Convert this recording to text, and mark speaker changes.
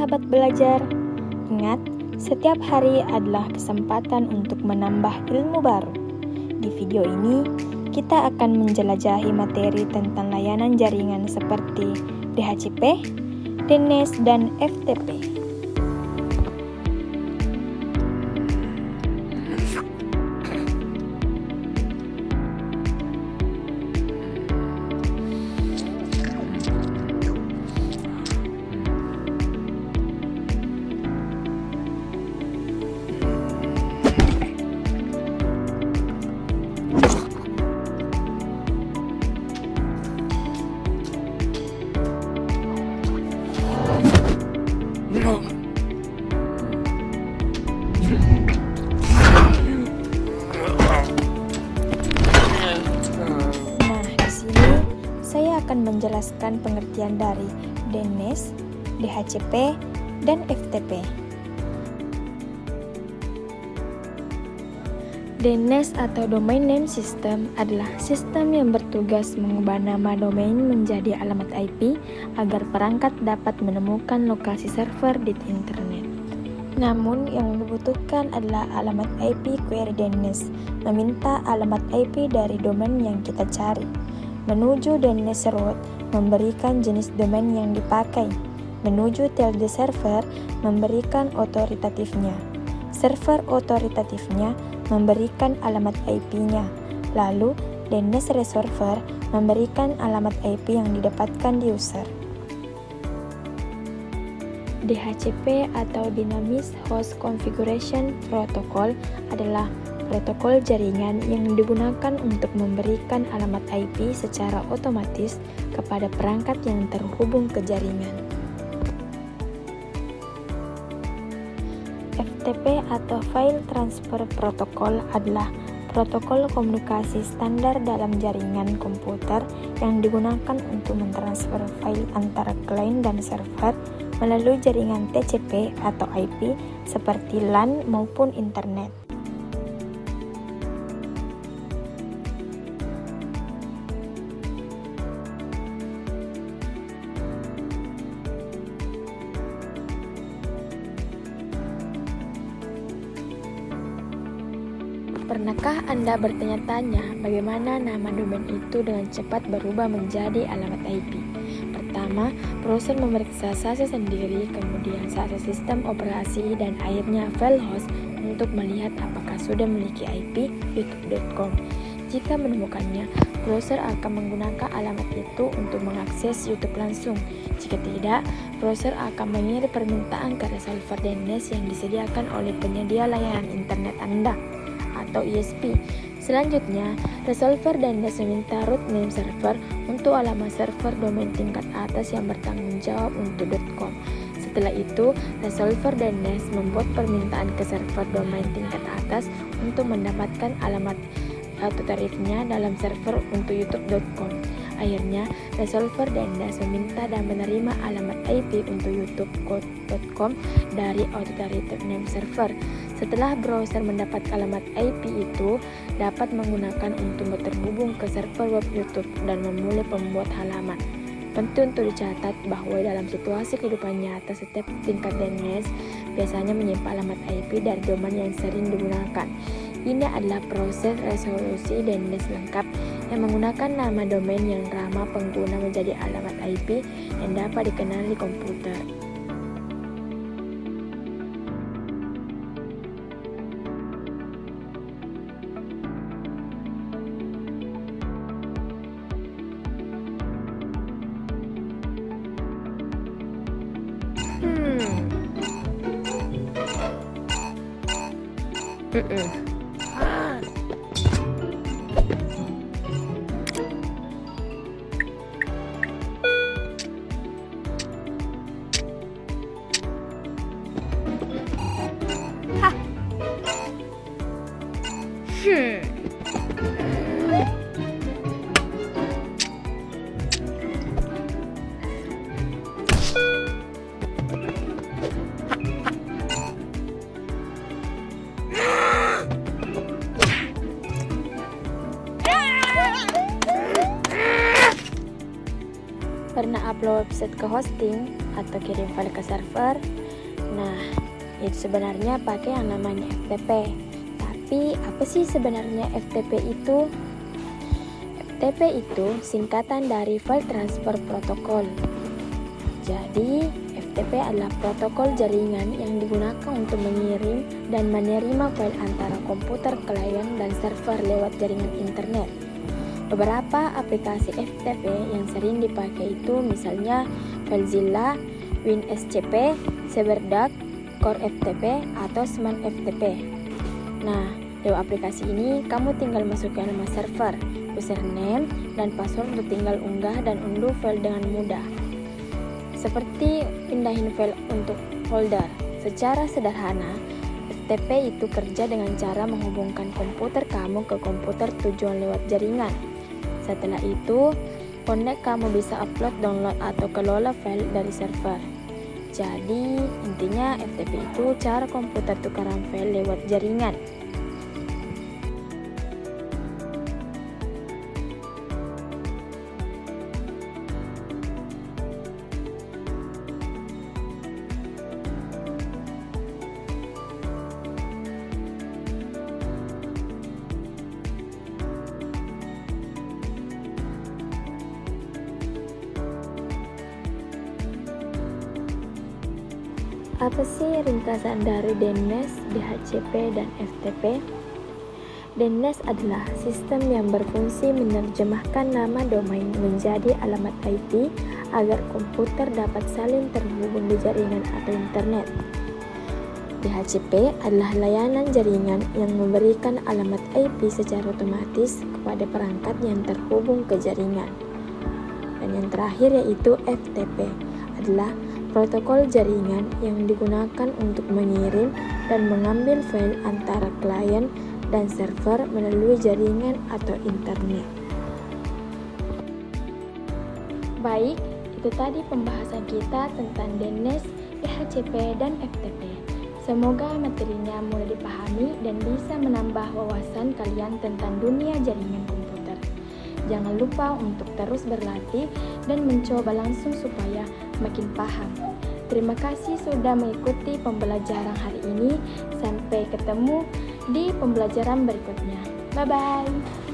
Speaker 1: sahabat belajar, ingat, setiap hari adalah kesempatan untuk menambah ilmu baru. Di video ini, kita akan menjelajahi materi tentang layanan jaringan seperti DHCP, DNS, dan FTP. Saya akan menjelaskan pengertian dari DNS, DHCP, dan FTP. DNS atau Domain Name System adalah sistem yang bertugas mengubah nama domain menjadi alamat IP agar perangkat dapat menemukan lokasi server di internet. Namun, yang dibutuhkan adalah alamat IP query DNS, meminta alamat IP dari domain yang kita cari. Menuju DNS root, memberikan jenis domain yang dipakai. Menuju tilde server, memberikan otoritatifnya. Server otoritatifnya memberikan alamat IP-nya. Lalu, DNS resolver memberikan alamat IP yang didapatkan di user. DHCP atau Dynamic Host Configuration Protocol adalah protokol jaringan yang digunakan untuk memberikan alamat IP secara otomatis kepada perangkat yang terhubung ke jaringan. FTP atau File Transfer Protocol adalah protokol komunikasi standar dalam jaringan komputer yang digunakan untuk mentransfer file antara klien dan server melalui jaringan TCP atau IP seperti LAN maupun internet. Pernahkah Anda bertanya-tanya bagaimana nama domain itu dengan cepat berubah menjadi alamat IP? Pertama, browser memeriksa SASE sendiri, kemudian SASE sistem operasi, dan akhirnya file host untuk melihat apakah sudah memiliki IP youtube.com. Jika menemukannya, browser akan menggunakan alamat itu untuk mengakses YouTube langsung. Jika tidak, browser akan mengirim permintaan ke resolver DNS yang disediakan oleh penyedia layanan internet Anda atau ISP. Selanjutnya, resolver DNS meminta root name server untuk alamat server domain tingkat atas yang bertanggung jawab untuk .com. Setelah itu, resolver DNS membuat permintaan ke server domain tingkat atas untuk mendapatkan alamat tarifnya dalam server untuk youtube.com. Akhirnya, resolver DNS meminta dan menerima alamat IP untuk youtube.com dari authoritative name server. Setelah browser mendapat alamat IP itu, dapat menggunakan untuk terhubung ke server web YouTube dan memulai pembuat halaman. Penting untuk dicatat bahwa dalam situasi kehidupan nyata, setiap tingkat DNS biasanya menyimpan alamat IP dari domain yang sering digunakan. Ini adalah proses resolusi DNS lengkap yang menggunakan nama domain yang ramah pengguna menjadi alamat IP yang dapat dikenali komputer. Pernah upload website ke hosting atau kirim file ke server. Nah, itu sebenarnya pakai yang namanya FTP. Tapi apa sih sebenarnya FTP itu? FTP itu singkatan dari File Transfer Protocol. Jadi, FTP adalah protokol jaringan yang digunakan untuk mengirim dan menerima file antara komputer klien dan server lewat jaringan internet. Beberapa aplikasi FTP yang sering dipakai itu misalnya FileZilla, WinSCP, CyberDuck, Core FTP, atau Smart FTP. Nah, lewat aplikasi ini kamu tinggal masukkan nama server, username, dan password untuk tinggal unggah dan unduh file dengan mudah. Seperti pindahin file untuk folder. Secara sederhana, FTP itu kerja dengan cara menghubungkan komputer kamu ke komputer tujuan lewat jaringan. Setelah itu, connect kamu bisa upload, download, atau kelola file dari server. Jadi, intinya FTP itu cara komputer tukaran file lewat jaringan. Apa sih ringkasan dari DNS, DHCP, dan FTP? DNS adalah sistem yang berfungsi menerjemahkan nama domain menjadi alamat IP agar komputer dapat saling terhubung di jaringan atau internet. DHCP adalah layanan jaringan yang memberikan alamat IP secara otomatis kepada perangkat yang terhubung ke jaringan. Dan yang terakhir yaitu FTP adalah protokol jaringan yang digunakan untuk mengirim dan mengambil file antara klien dan server melalui jaringan atau internet. Baik, itu tadi pembahasan kita tentang DNS, DHCP, dan FTP. Semoga materinya mudah dipahami dan bisa menambah wawasan kalian tentang dunia jaringan komputer. Jangan lupa untuk terus berlatih dan mencoba langsung supaya makin paham. Terima kasih sudah mengikuti pembelajaran hari ini. Sampai ketemu di pembelajaran berikutnya. Bye-bye.